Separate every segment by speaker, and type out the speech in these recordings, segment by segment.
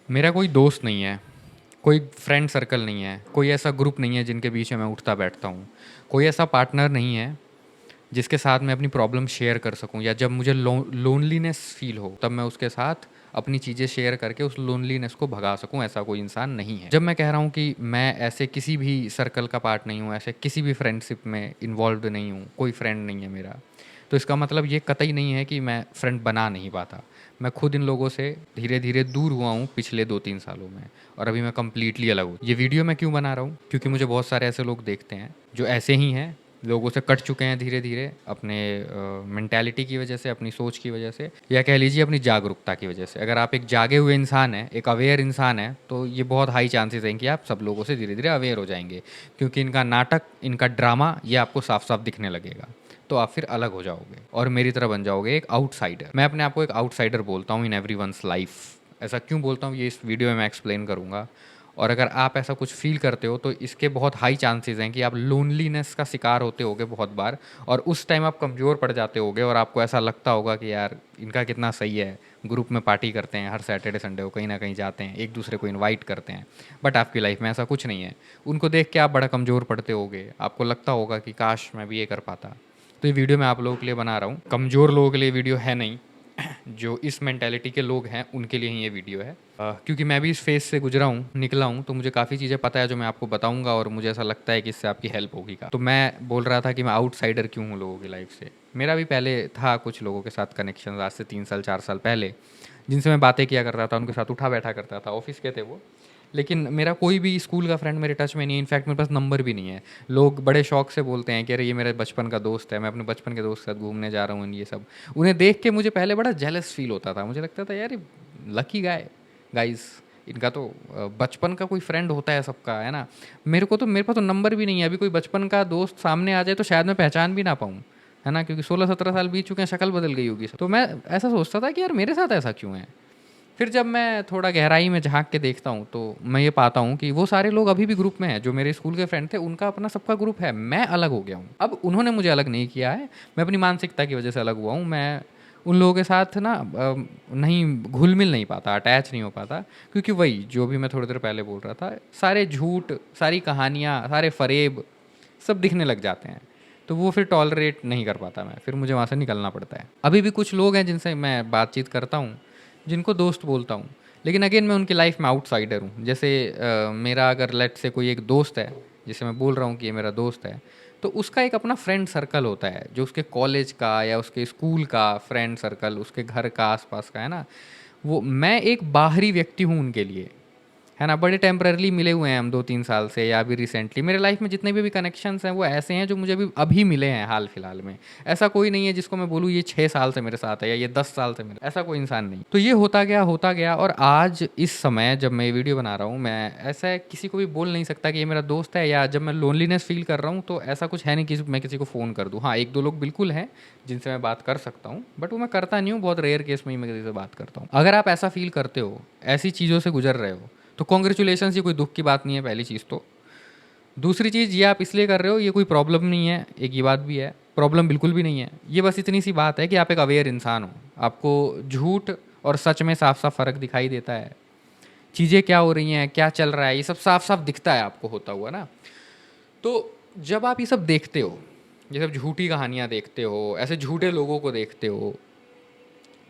Speaker 1: मेरा कोई दोस्त नहीं है, कोई फ्रेंड सर्कल नहीं है, कोई ऐसा ग्रुप नहीं है जिनके बीच में मैं उठता बैठता हूँ, कोई ऐसा पार्टनर नहीं है जिसके साथ मैं अपनी प्रॉब्लम शेयर कर सकूँ, या जब मुझे लोनलीनेस फील हो तब मैं उसके साथ अपनी चीज़ें शेयर करके उस लोनलीनेस को भगा सकूँ। ऐसा कोई इंसान नहीं है। जब मैं कह रहा हूँ कि मैं ऐसे किसी भी सर्कल का पार्ट नहीं हूँ, ऐसे किसी भी फ्रेंडशिप में इन्वॉल्व नहीं हूँ, कोई फ्रेंड नहीं है मेरा, तो इसका मतलब ये कतई नहीं है कि मैं फ्रेंड बना नहीं पाता। मैं खुद इन लोगों से धीरे धीरे दूर हुआ हूँ पिछले 2-3 सालों में, और अभी मैं कम्प्लीटली अलग हूँ। ये वीडियो मैं क्यों बना रहा हूँ? क्योंकि मुझे बहुत सारे ऐसे लोग देखते हैं जो ऐसे ही हैं, लोगों से कट चुके हैं धीरे धीरे, अपने मेंटालिटी की वजह से, अपनी सोच की वजह से, या कह लीजिए अपनी जागरूकता की वजह से। अगर आप एक जागे हुए इंसान हैं, एक अवेयर इंसान है, तो ये बहुत हाई चांसेस हैं कि आप सब लोगों से धीरे धीरे अवेयर हो जाएंगे, क्योंकि इनका नाटक, इनका ड्रामा, ये आपको साफ साफ दिखने लगेगा। तो आप फिर अलग हो जाओगे और मेरी तरह बन जाओगे एक आउटसाइडर। मैं अपने आप को एक आउटसाइडर बोलता हूँ इन एवरीवन्स लाइफ। ऐसा क्यों बोलता हूँ ये इस वीडियो में मैं एक्सप्लेन करूँगा। और अगर आप ऐसा कुछ फील करते हो तो इसके बहुत हाई चांसेस हैं कि आप लोनलीनेस का शिकार होते होगे बहुत बार, और उस टाइम आप कमज़ोर पड़ जाते होगे और आपको ऐसा लगता होगा कि यार इनका कितना सही है, ग्रुप में पार्टी करते हैं, हर सैटरडे संडे को कहीं ना कहीं जाते हैं, एक दूसरे को इनवाइट करते हैं। बट आपकी लाइफ में ऐसा कुछ नहीं है। उनको देख के आप बड़ा कमज़ोर पड़ते होगे, आपको लगता होगा कि काश मैं भी ये कर पाता। तो ये वीडियो मैं आप लोगों के लिए बना रहा हूँ, कमज़ोर लोगों के लिए वीडियो है नहीं। जो इस मेंटालिटी के लोग हैं उनके लिए ही ये वीडियो है। क्योंकि मैं भी इस फेज़ से गुजरा हूँ, निकला हूँ, तो मुझे काफ़ी चीज़ें पता है जो मैं आपको बताऊँगा, और मुझे ऐसा लगता है कि इससे आपकी हेल्प होगी का। तो मैं बोल रहा था कि मैं आउटसाइडर क्यों हूँ लोगों की लाइफ से। मेरा भी पहले था कुछ लोगों के साथ कनेक्शन, आज से 3 साल 4 साल पहले, जिनसे मैं बातें किया करता था, उनके साथ उठा बैठा करता था, ऑफिस के थे वो। लेकिन मेरा कोई भी स्कूल का फ्रेंड मेरे टच में नहीं है, इनफैक्ट मेरे पास नंबर भी नहीं है। लोग बड़े शौक से बोलते हैं कि अरे ये मेरे बचपन का दोस्त है, मैं अपने बचपन के दोस्त के साथ घूमने जा रहा हूँ, ये सब। उन्हें देख के मुझे पहले बड़ा जेलस फील होता था, मुझे लगता था यार ये लकी गाइस, इनका तो बचपन का कोई फ्रेंड होता है सबका, है ना। मेरे पास तो नंबर भी नहीं है। अभी कोई बचपन का दोस्त सामने आ जाए तो शायद मैं पहचान भी ना पाऊँ, है ना, क्योंकि 16-17 साल बीत चुके हैं, शक्ल बदल गई होगी। तो मैं ऐसा सोचता था कि यार मेरे साथ ऐसा क्यों है। फिर जब मैं थोड़ा गहराई में झाँक के देखता हूँ तो मैं ये पाता हूँ कि वो सारे लोग अभी भी ग्रुप में हैं, जो मेरे स्कूल के फ्रेंड थे, उनका अपना सबका ग्रुप है। मैं अलग हो गया हूँ। अब उन्होंने मुझे अलग नहीं किया है, मैं अपनी मानसिकता की वजह से अलग हुआ हूँ। मैं उन लोगों के साथ ना नहीं घुल-मिल नहीं पाता, अटैच नहीं हो पाता, क्योंकि वही जो भी मैं थोड़ी देर पहले बोल रहा था, सारे झूठ, सारी कहानियाँ, सारे फ़रेब सब दिखने लग जाते हैं। तो वो फिर टॉलरेट नहीं कर पाता मैं, फिर मुझे वहाँ से निकलना पड़ता है। अभी भी कुछ लोग हैं जिनसे मैं बातचीत करता हूँ, जिनको दोस्त बोलता हूँ, लेकिन अगेन मैं उनकी लाइफ में आउटसाइडर हूँ। जैसे मेरा अगर लेट से कोई एक दोस्त है, जिसे मैं बोल रहा हूँ कि ये मेरा दोस्त है, तो उसका एक अपना फ्रेंड सर्कल होता है, जो उसके कॉलेज का या उसके स्कूल का फ्रेंड सर्कल, उसके घर का आसपास का, है ना। वो मैं एक बाहरी व्यक्ति हूँ उनके लिए, है ना। बड़े टेम्पररी मिले हुए हैं हम 2-3 साल से, या अभी रिसेंटली मेरे लाइफ में जितने भी कनेक्शंस हैं वो ऐसे हैं जो मुझे अभी अभी मिले हैं हाल फिलहाल में। ऐसा कोई नहीं है जिसको मैं बोलूँ ये 6 साल से मेरे साथ है या ये 10 साल से मेरे, ऐसा कोई इंसान नहीं। तो ये होता गया, और आज इस समय जब मैं ये वीडियो बना रहा हूँ, मैं ऐसा किसी को भी बोल नहीं सकता कि ये मेरा दोस्त है। या जब मैं लोनलीनेस फील कर रहा हूँ तो ऐसा कुछ है नहीं कि मैं किसी को फ़ोन कर दूँ। हाँ, 1-2 लोग बिल्कुल हैं जिनसे मैं बात कर सकता हूँ, बट वो मैं करता नहीं हूँ, बहुत रेयर केस में ही मैं किसी से बात करता हूँ। अगर आप ऐसा फील करते हो, ऐसी चीज़ों से गुजर रहे हो, तो कॉन्ग्रेचुलेशन, ये कोई दुख की बात नहीं है, पहली चीज़ तो। दूसरी चीज़, ये आप इसलिए कर रहे हो, ये कोई प्रॉब्लम नहीं है, एक ये बात भी है, प्रॉब्लम बिल्कुल भी नहीं है। ये बस इतनी सी बात है कि आप एक अवेयर इंसान हो, आपको झूठ और सच में साफ साफ फ़र्क दिखाई देता है। चीज़ें क्या हो रही हैं, क्या चल रहा है, ये सब साफ साफ दिखता है आपको होता हुआ ना। तो जब आप ये सब देखते हो, ये सब झूठी कहानियाँ देखते हो, ऐसे झूठे लोगों को देखते हो,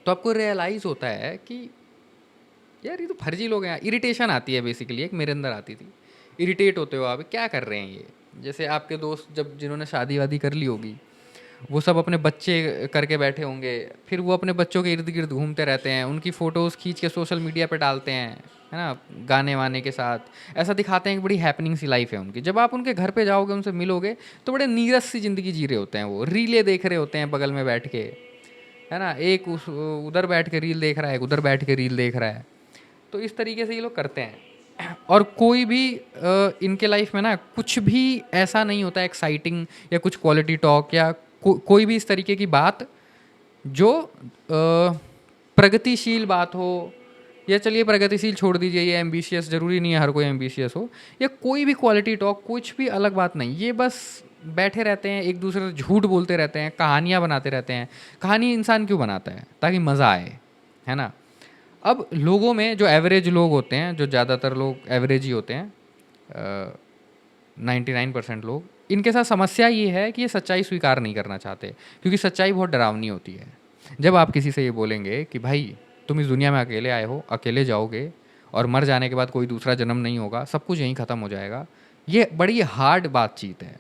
Speaker 1: तो आपको रियलाइज़ होता है कि यार ये तो फर्जी लोग हैं। इरिटेशन आती है बेसिकली, एक मेरे अंदर आती थी। इरिटेट होते हो आप, क्या कर रहे हैं ये। जैसे आपके दोस्त जब जिन्होंने शादी वादी कर ली होगी, वो सब अपने बच्चे करके बैठे होंगे, फिर वो अपने बच्चों के इर्द गिर्द घूमते रहते हैं, उनकी फ़ोटोज़ खींच के सोशल मीडिया पे डालते हैं, है ना, गाने वाने के साथ। ऐसा दिखाते हैं कि बड़ी हैपनिंग सी लाइफ है उनकी। जब आप उनके घर पे जाओगे, उनसे मिलोगे, तो बड़े नीरस सी ज़िंदगी जी रहे होते हैं। वो रीलें देख रहे होते हैं बगल में बैठ के, है ना। एक उस उधर बैठ के रील देख रहा है, एक उधर बैठ के रील देख रहा है। तो इस तरीके से ये लोग करते हैं। और कोई भी इनके लाइफ में ना कुछ भी ऐसा नहीं होता एक्साइटिंग, या कुछ क्वालिटी टॉक, या कोई भी इस तरीके की बात जो प्रगतिशील बात हो। या चलिए प्रगतिशील छोड़ दीजिए, ये एम्बिशियस ज़रूरी नहीं है हर कोई एम्बिशियस हो, या कोई भी क्वालिटी टॉक, कुछ भी अलग बात नहीं। ये बस बैठे रहते हैं, एक दूसरे से झूठ बोलते रहते हैं, कहानियाँ बनाते रहते हैं। कहानी इंसान क्यों बनाता है? ताकि मज़ा आए, है ना। अब लोगों में जो एवरेज लोग होते हैं, जो ज़्यादातर लोग एवरेज ही होते हैं, 99% लोग, इनके साथ समस्या ये है कि ये सच्चाई स्वीकार नहीं करना चाहते, क्योंकि सच्चाई बहुत डरावनी होती है। जब आप किसी से ये बोलेंगे कि भाई तुम इस दुनिया में अकेले आए हो, अकेले जाओगे, और मर जाने के बाद कोई दूसरा जन्म नहीं होगा, सब कुछ यहीं ख़त्म हो जाएगा, ये बड़ी हार्ड बातचीत है,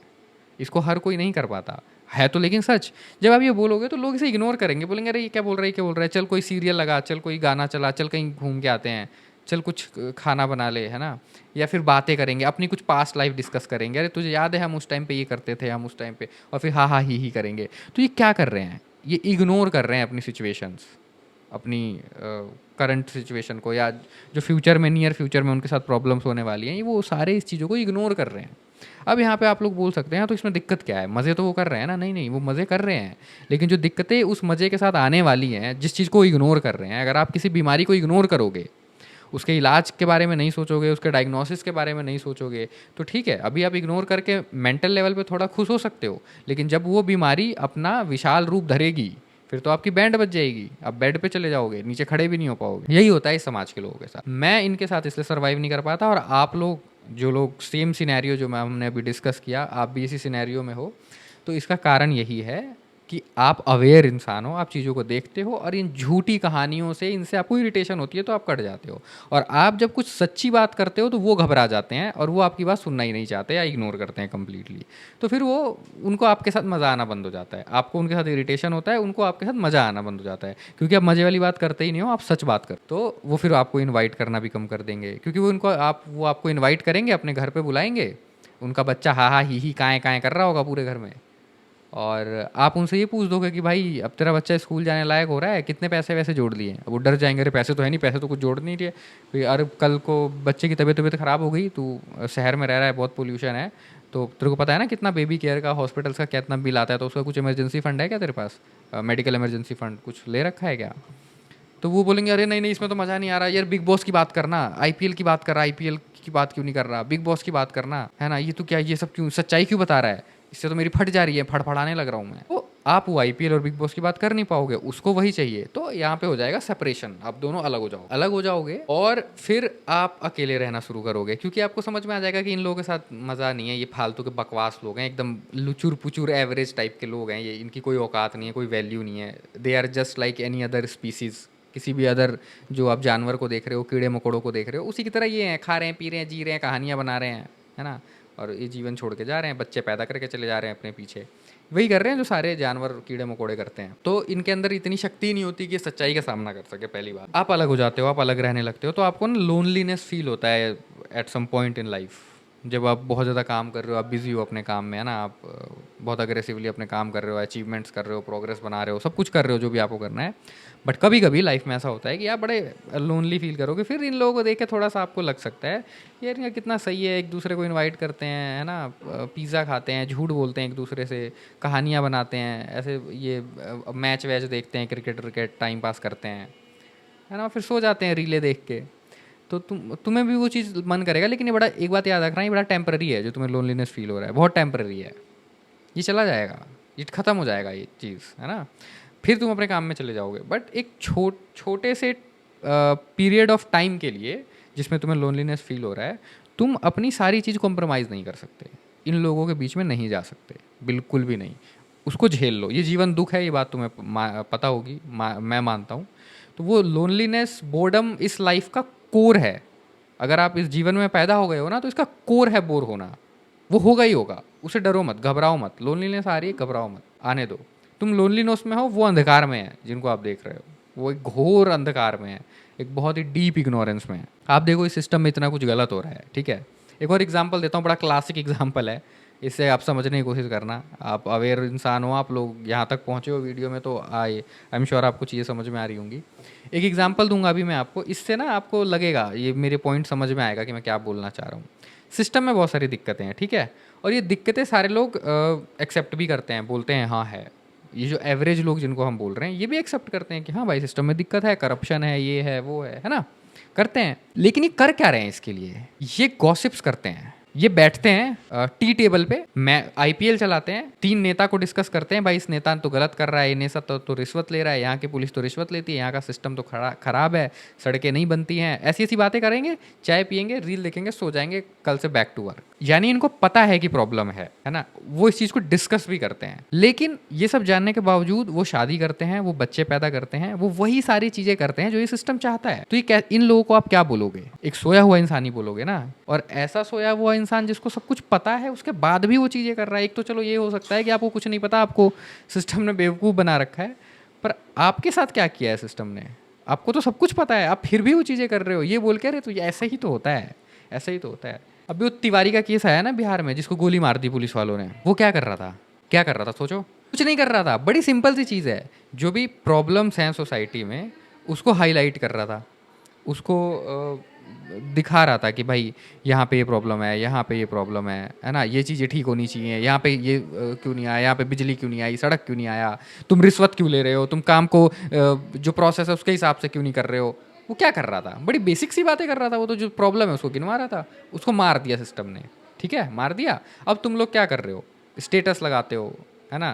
Speaker 1: इसको हर कोई नहीं कर पाता है तो, लेकिन सच। जब आप ये बोलोगे तो लोग इसे इग्नोर करेंगे, बोलेंगे अरे ये क्या बोल रहा है, क्या बोल रहा है, चल कोई सीरियल लगा, चल कोई गाना चला, चल कहीं घूम के आते हैं, चल कुछ खाना बना ले, है ना। या फिर बातें करेंगे, अपनी कुछ पास्ट लाइफ डिस्कस करेंगे, अरे तुझे याद है हम उस टाइम पे ये करते थे, हम उस टाइम पे, और फिर हाँ हाँ ही करेंगे। तो ये क्या कर रहे हैं, ये इग्नोर कर रहे हैं अपनी सिचुएशंस, अपनी करंट सिचुएशन को, या जो फ्यूचर में, नियर फ्यूचर में उनके साथ प्रॉब्लम्स होने वाली हैं, ये वो सारे इस चीज़ों को इग्नोर कर रहे हैं। अब यहाँ पे आप लोग बोल सकते हैं तो इसमें दिक्कत क्या है, मज़े तो वो कर रहे हैं ना। नहीं नहीं, वो मज़े कर रहे हैं, लेकिन जो दिक्कतें उस मज़े के साथ आने वाली हैं, जिस चीज़ को इग्नोर कर रहे हैं, अगर आप किसी बीमारी को इग्नोर करोगे, उसके इलाज के बारे में नहीं सोचोगे, उसके डायग्नोसिस के बारे में नहीं सोचोगे, तो ठीक है, अभी आप इग्नोर करके मेंटल लेवल पे थोड़ा खुश हो सकते हो, लेकिन जब वो बीमारी अपना विशाल रूप धरेगी, फिर तो आपकी बैंड बज जाएगी, आप बेड पे चले जाओगे, नीचे खड़े भी नहीं हो पाओगे। यही होता है इस समाज के लोगों के साथ। मैं इनके साथ इसलिए सर्वाइव नहीं कर पाता, और आप लोग, जो लोग सेम सिनेरियो जो मैं हमने अभी डिस्कस किया, आप भी इसी सिनेरियो में हो, तो इसका कारण यही है कि आप अवेयर इंसान हो, आप चीज़ों को देखते हो, और इन झूठी कहानियों से, इनसे आपको इरिटेशन होती है तो आप कट जाते हो, और आप जब कुछ सच्ची बात करते हो तो वो घबरा जाते हैं, और वो आपकी बात सुनना ही नहीं चाहते या इग्नोर करते हैं कम्प्लीटली। तो फिर वो, उनको आपके साथ मज़ा आना बंद हो जाता है, आपको उनके साथ इरिटेशन होता है, उनको आपके साथ मज़ा आना बंद हो जाता है, क्योंकि आप मज़े वाली बात करते ही नहीं हो, आप सच बात कर, तो वो फिर आपको इन्वाइट करना भी कम कर देंगे, क्योंकि वो आपको इन्वाइट करेंगे, अपने घर पर बुलाएंगे, उनका बच्चा हा हा ही काएँ काएँ कर रहा होगा पूरे घर में, और आप उनसे ये पूछ दोगे कि भाई अब तेरा बच्चा स्कूल जाने लायक हो रहा है, कितने पैसे वैसे जोड़ लिए हैं। अब वो डर जाएंगे, अरे पैसे तो है नहीं, पैसे तो कुछ जोड़ नहीं रहे, फिर अरे कल को बच्चे की तबीयत ख़राब हो गई, तू शहर में रह रहा है, बहुत पोल्यूशन है, तो तेरे को पता है ना कितना बेबी केयर का, हॉस्पिटल्स का कितना बिल आता है, तो उसका कुछ इमरजेंसी फ़ंड है क्या तेरे पास, मेडिकल इमरजेंसी फ़ंड कुछ ले रखा है क्या। तो वो बोलेंगे अरे नहीं नहीं, इसमें तो मज़ा नहीं आ रहा यार, बिग बॉस की बात करना, आईपीएल की बात कर रहा, आईपीएल की बात क्यों नहीं कर रहा, बिग बॉस की बात करना, है ना, ये तो क्या, ये सब क्यों, सच्चाई क्यों बता रहा है, इससे तो मेरी फट जा रही है, फड़फड़ाने लग रहा हूँ मैं। तो आप वो आईपीएल और बिग बॉस की बात कर नहीं पाओगे, उसको वही चाहिए, तो यहाँ पे हो जाएगा सेपरेशन, आप दोनों अलग हो जाओगे, और फिर आप अकेले रहना शुरू करोगे, क्योंकि आपको समझ में आ जाएगा कि इन लोगों के साथ मज़ा नहीं है, ये फालतू के बकवास लोग हैं, एकदम लुचुर पुचुर एवरेज टाइप के लोग हैं, ये इनकी कोई औकात नहीं है, कोई वैल्यू नहीं है, they are just like any other species, किसी भी अदर, जो आप जानवर को देख रहे हो, कीड़े मकोड़ों को देख रहे हो, उसी की तरह ये हैं, खा रहे हैं, पी रहे हैं, जी रहे हैं, कहानियाँ बना रहे हैं, है ना, और ये जीवन छोड़ के जा रहे हैं, बच्चे पैदा करके चले जा रहे हैं अपने पीछे, वही कर रहे हैं जो सारे जानवर कीड़े मकोड़े करते हैं। तो इनके अंदर इतनी शक्ति नहीं होती कि सच्चाई का सामना कर सके। पहली बात, आप अलग हो जाते हो, आप अलग रहने लगते हो, तो आपको ना लोनलीनेस फील होता है at some point in life, जब आप बहुत ज़्यादा काम कर रहे हो, आप बिज़ी हो अपने काम में, है ना, आप बहुत अग्रेसिवली अपने काम कर रहे हो, अचीवमेंट्स कर रहे हो, प्रोग्रेस बना रहे हो, सब कुछ कर रहे हो जो भी आपको करना है, बट कभी कभी लाइफ में ऐसा होता है कि आप बड़े लोनली फील करोगे, फिर इन लोगों को देख के थोड़ा सा आपको लग सकता है यार ये कितना सही है, एक दूसरे को इनवाइट करते हैं, है ना, पिज़्ज़ा खाते हैं, झूठ बोलते हैं एक दूसरे से, कहानियाँ बनाते हैं, ऐसे ये मैच वैच देखते हैं, क्रिकेट व्रिकेट टाइम पास करते हैं, है ना, फिर सो जाते हैं रीले देख के। तो तुम्हें भी वो चीज़ मन करेगा, लेकिन ये बड़ा, एक बात याद रखना, ये बड़ा टेम्पररी है, जो तुम्हें लोनलीनेस फील हो रहा है, बहुत टेम्पररी है, ये चला जाएगा, ये ख़त्म हो जाएगा ये चीज़, है ना, फिर तुम अपने काम में चले जाओगे। बट एक छोटे से पीरियड ऑफ टाइम के लिए जिसमें तुम्हें लोनलीनेस फील हो रहा है, तुम अपनी सारी चीज़ कॉम्प्रोमाइज़ नहीं कर सकते, इन लोगों के बीच में नहीं जा सकते, बिल्कुल भी नहीं, उसको झेल लो, ये जीवन दुख है, ये बात तुम्हें पता होगी, मैं मानता हूँ। तो वो लोनलीनेस, बोर्डम इस लाइफ का कोर है, अगर आप इस जीवन में पैदा हो गए हो ना, तो इसका कोर है बोर होना, वो होगा ही होगा, उसे डरो मत, घबराओ मत, लोनलीनेस आ रही है, घबराओ मत, आने दो। तुम लोनलीनेस में हो, वो अंधकार में है जिनको आप देख रहे हो, वो एक घोर अंधकार में है, एक बहुत ही डीप इग्नोरेंस में है। आप देखो इस सिस्टम में इतना कुछ गलत हो रहा है, ठीक है। एक और एग्जांपल देता हूँ, बड़ा क्लासिक एग्जांपल है, इससे आप समझने की कोशिश करना, आप अवेयर इंसान हो, आप लोग यहाँ तक पहुँचे हो वीडियो में, तो आई एम श्योर आपको चीज़ें समझ में आ रही होंगी। एक एग्जांपल दूंगा अभी मैं आपको, इससे ना आपको लगेगा, ये मेरे पॉइंट समझ में आएगा कि मैं क्या बोलना चाह रहा हूँ। सिस्टम में बहुत सारी दिक्कतें हैं, ठीक है, और ये दिक्कतें सारे लोग एक्सेप्ट भी करते हैं, बोलते हैं हाँ है, ये जो एवरेज लोग जिनको हम बोल रहे हैं, ये भी एक्सेप्ट करते हैं कि हाँ भाई सिस्टम में दिक्कत है, करप्शन है, ये है वो है ना, करते हैं। लेकिन ये कर क्या रहे हैं इसके लिए, ये गॉसिप्स करते हैं, ये बैठते हैं टी टेबल पे, मैं आईपीएल चलाते हैं, 3 नेता को डिस्कस करते हैं, भाई इस नेता तो गलत कर रहा है, ये नेता तो रिश्वत ले रहा है, यहाँ की पुलिस तो रिश्वत लेती है, यहाँ का सिस्टम तो खराब है, सड़कें नहीं बनती हैं, ऐसी ऐसी बातें करेंगे, चाय पियेंगे, रील देखेंगे, सो जाएंगे, कल से बैक टू वर्क। यानी इनको पता है कि प्रॉब्लम है ना, वो इस चीज़ को डिस्कस भी करते हैं। लेकिन ये सब जानने के बावजूद वो शादी करते हैं, वो बच्चे पैदा करते हैं, वो वही सारी चीज़ें करते हैं जो ये सिस्टम चाहता है। तो ये इन लोगों को आप क्या बोलोगे? एक सोया हुआ इंसान ही बोलोगे ना। और ऐसा सोया हुआ इंसान जिसको सब कुछ पता है, उसके बाद भी वो चीज़ें कर रहा है। एक तो चलो ये हो सकता है कि आपको कुछ नहीं पता, आपको सिस्टम ने बेवकूफ़ बना रखा है, पर आपके साथ क्या किया है सिस्टम ने? आपको तो सब कुछ पता है, आप फिर भी वो चीज़ें कर रहे हो, ये बोल के अरे तो ये ऐसा ही तो होता है, ऐसा ही तो होता है। अभी वो तिवारी का केस आया ना बिहार में, जिसको गोली मार दी पुलिस वालों ने, वो क्या कर रहा था? क्या कर रहा था सोचो? कुछ नहीं कर रहा था। बड़ी सिंपल सी चीज़ है, जो भी प्रॉब्लम्स हैं सोसाइटी में उसको हाईलाइट कर रहा था, उसको दिखा रहा था कि भाई यहाँ पे ये प्रॉब्लम है, यहाँ पे ये प्रॉब्लम है ना, ये चीज़ें ठीक होनी चाहिए, यहाँ पे ये क्यों नहीं आया, यहाँ पे बिजली क्यों नहीं आई, सड़क क्यों नहीं आया, तुम रिश्वत क्यों ले रहे हो, तुम काम को जो प्रोसेस है उसके हिसाब से क्यों नहीं कर रहे हो। वो क्या कर रहा था? बड़ी बेसिक सी बातें कर रहा था। वो तो जो प्रॉब्लम है उसको गिनवा रहा था, उसको मार दिया सिस्टम ने। ठीक है, मार दिया। अब तुम लोग क्या कर रहे हो? स्टेटस लगाते हो, है ना,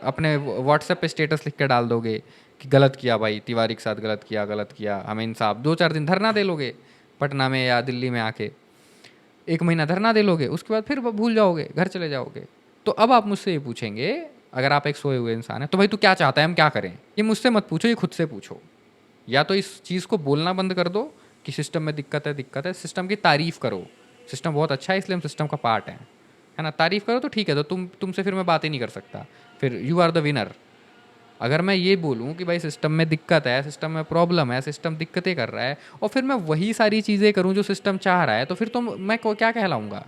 Speaker 1: अपने व्हाट्सएप पे स्टेटस लिख के डाल दोगे कि गलत किया भाई, तिवारी के साथ गलत किया, हमें इंसाफ। 2-4 दिन धरना दे लोगे पटना में या दिल्ली में आके, 1 महीना धरना दे लोगे, उसके बाद फिर भूल जाओगे, घर चले जाओगे। तो अब आप मुझसे ये पूछेंगे, अगर आप एक सोए हुए इंसान हैं, तो भाई तू क्या चाहता है, हम क्या करें? ये मुझसे मत पूछो, ये खुद से पूछो। या तो इस चीज़ को बोलना बंद कर दो कि सिस्टम में दिक्कत है, सिस्टम की तारीफ़ करो, सिस्टम बहुत अच्छा है इसलिए हम सिस्टम का पार्ट हैं, है ना, तारीफ़ करो तो ठीक है, तो तुमसे फिर मैं बात ही नहीं कर सकता, फिर यू आर द विनर। अगर मैं ये बोलूँ कि भाई सिस्टम में दिक्कत है, सिस्टम में प्रॉब्लम है, सिस्टम दिक्कतें कर रहा है, और फिर मैं वही सारी चीज़ें करूँ जो सिस्टम चाह रहा है, तो फिर तो मैं क्या कहलाऊँगा?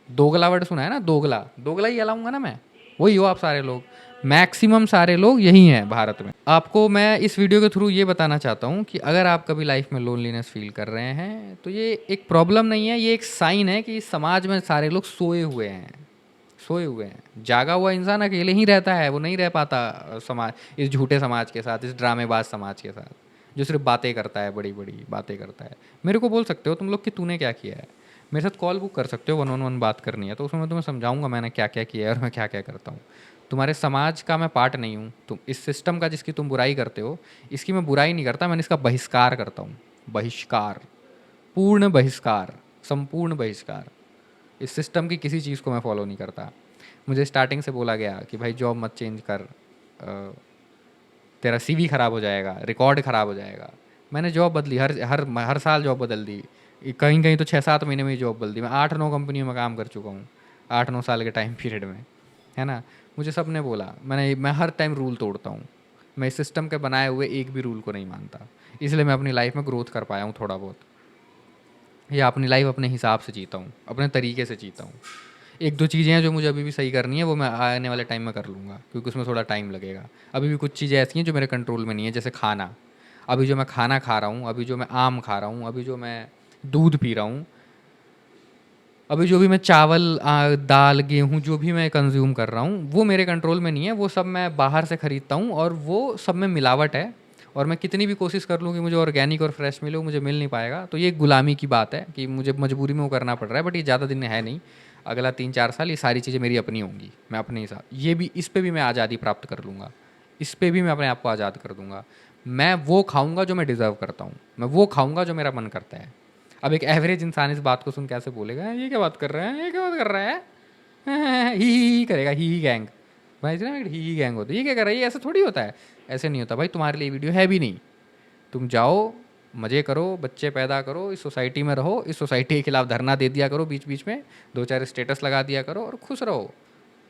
Speaker 1: दोगला वर्ड सुना है ना, दोगला, दोगला ही कहलाऊँगा ना मैं। वही हो आप सारे लोग, मैक्सिमम सारे लोग यही हैं भारत में। आपको मैं इस वीडियो के थ्रू ये बताना चाहता हूँ कि अगर आप कभी लाइफ में लोनलीनेस फील कर रहे हैं, तो ये एक प्रॉब्लम नहीं है, ये एक साइन है कि इस समाज में सारे लोग सोए हुए हैं, सोए हुए हैं। जागा हुआ इंसान अकेले ही रहता है, वो नहीं रह पाता समाज, इस झूठे समाज के साथ, इस ड्रामेबाज समाज के साथ, जो सिर्फ बातें करता है, बड़ी बड़ी बातें करता है। मेरे को बोल सकते हो तुम लोग कि तूने क्या किया है, मेरे साथ कॉल बुक कर सकते हो, 1-on-1 बात करनी है, तो उसमें मैं तुम्हें समझाऊंगा मैंने क्या क्या किया है और मैं क्या क्या करता हूँ। तुम्हारे समाज का मैं पार्ट नहीं हूँ, तुम इस सिस्टम का जिसकी तुम बुराई करते हो, इसकी मैं बुराई नहीं करता, मैंने इसका बहिष्कार करता हूँ। बहिष्कार, पूर्ण बहिष्कार, संपूर्ण बहिष्कार। इस सिस्टम की किसी चीज़ को मैं फॉलो नहीं करता। मुझे स्टार्टिंग से बोला गया कि भाई जॉब मत चेंज कर, तेरा सीवी ख़राब हो जाएगा, रिकॉर्ड ख़राब हो जाएगा। मैंने जॉब बदली, हर हर हर साल जॉब बदल दी, कहीं कहीं तो 6-7 महीने में ही जॉब बदल दी। मैं 8-9 कंपनियों में काम कर चुका हूँ 8-9 साल के टाइम पीरियड में, है ना। मुझे सब ने बोला, मैं हर टाइम रूल तोड़ता हूँ, मैं इस सिस्टम के बनाए हुए एक भी रूल को नहीं मानता, इसलिए मैं अपनी लाइफ में ग्रोथ कर पाया हूँ थोड़ा बहुत, या अपनी लाइफ अपने हिसाब से जीता हूँ, अपने तरीके से जीता हूँ। 1-2 चीज़ें हैं जो मुझे अभी भी सही करनी है, वो मैं आने वाले टाइम में कर लूँगा, क्योंकि उसमें थोड़ा टाइम लगेगा। अभी भी कुछ चीज़ें ऐसी हैं जो मेरे कंट्रोल में नहीं है, जैसे खाना। अभी जो मैं खाना खा रहा हूँ, अभी जो मैं आम खा रहा हूँ, अभी जो मैं दूध पी रहा हूँ, अभी जो भी मैं चावल दाल गेहूँ जो भी मैं कंज्यूम कर रहा हूँ, वो मेरे कंट्रोल में नहीं है, वो सब मैं बाहर से ख़रीदता हूँ, और वो सब में मिलावट है। और मैं कितनी भी कोशिश कर लूँ कि मुझे ऑर्गेनिक और फ्रेश मिले, वो मुझे मिल नहीं पाएगा। तो ये गुलामी की बात है कि मुझे मजबूरी में वो करना पड़ रहा है, बट ये ज़्यादा दिन है नहीं। अगला 3-4 साल ये सारी चीज़ें मेरी अपनी होंगी, मैं अपने हिसाब, ये भी, इस पे भी मैं आज़ादी प्राप्त कर लूँगा, इस पे भी मैं अपने आप को आज़ाद कर दूँगा। मैं वो खाऊँगा जो मैं डिज़र्व करता हूँ, मैं वो खाऊँगा जो मेरा मन करता है। अब एक एवरेज इंसान इस बात को सुन कैसे बोलेगा, ये क्या बात कर रहे हैं, ये क्या बात कर रहा है, ही करेगा, ही गैंग। भाई ना, ही गैंग होता है, ये क्या कर रहा है, ये ऐसा थोड़ी होता है। ऐसे नहीं होता भाई, तुम्हारे लिए वीडियो है भी नहीं। तुम जाओ, मज़े करो, बच्चे पैदा करो, इस सोसाइटी में रहो, इस सोसाइटी के खिलाफ धरना दे दिया करो बीच बीच में, 2-4 स्टेटस लगा दिया करो और खुश रहो।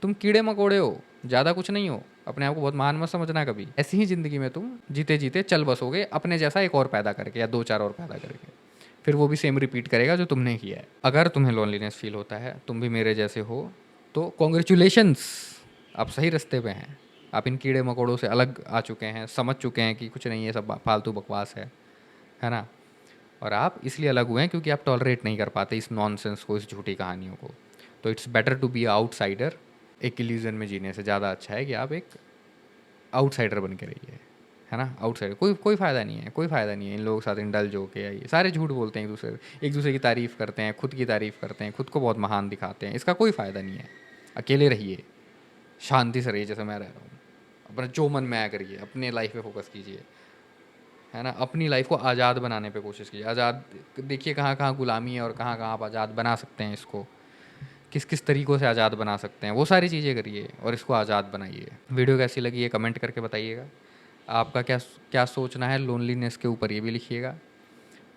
Speaker 1: तुम कीड़े मकोड़े हो, ज़्यादा कुछ नहीं हो। अपने आप को बहुत महान मत समझना कभी। ऐसी ही ज़िंदगी में तुम जीते जीते चल बसोगे, अपने जैसा एक और पैदा करके या 2-4 और पैदा करके, फिर वो भी सेम रिपीट करेगा जो तुमने किया है। अगर तुम्हें लोनलीनेस फील होता है, तुम भी मेरे जैसे हो, तो कॉन्ग्रेचुलेशंस, आप सही रास्ते पे हैं। आप इन कीड़े मकोड़ों से अलग आ चुके हैं, समझ चुके हैं कि कुछ नहीं है, सब फालतू बकवास है ना। और आप इसलिए अलग हुए हैं क्योंकि आप टॉलरेट नहीं कर पाते इस नॉनसेंस को, इस झूठी कहानियों को। तो it's better to be outsider. एक इल्यूजन में जीने से ज़्यादा अच्छा है कि आप एक आउटसाइडर बन के रहिए, है ना, आउटसाइड कोई कोई फ़ायदा नहीं है, कोई फ़ायदा नहीं है इन लोगों के साथ इंडल्ज होके। या ये सारे झूठ बोलते हैं एक दूसरे की तारीफ़ करते हैं, खुद की तारीफ़ करते हैं, खुद को बहुत महान दिखाते हैं। इसका कोई फ़ायदा नहीं है। अकेले रहिए, शांति से रहिए जैसे मैं रह रहा हूँ, अपना जो मन में आया करिए, अपने लाइफ पे फोकस कीजिए, है ना। अपनी लाइफ को आज़ाद बनाने पे कोशिश कीजिए। आज़ाद देखिए कहाँ कहाँ गुलामी है और कहाँ कहाँ आप आज़ाद बना सकते हैं इसको, किस किस तरीक़ों से आज़ाद बना सकते हैं, वो सारी चीज़ें करिए और इसको आज़ाद बनाइए। वीडियो कैसी लगी है कमेंट करके बताइएगा। आपका क्या क्या सोचना है लोनलीनेस के ऊपर, ये भी लिखिएगा।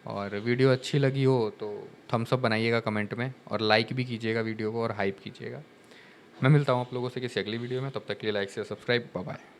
Speaker 1: और वीडियो अच्छी लगी हो तो थम्स अप बनाइएगा कमेंट में, और लाइक भी कीजिएगा वीडियो को और हाइप कीजिएगा। मैं मिलता हूँ आप लोगों से किसी अगली वीडियो में, तब तक के लिए लाइक से सब्सक्राइब, बाय बाय।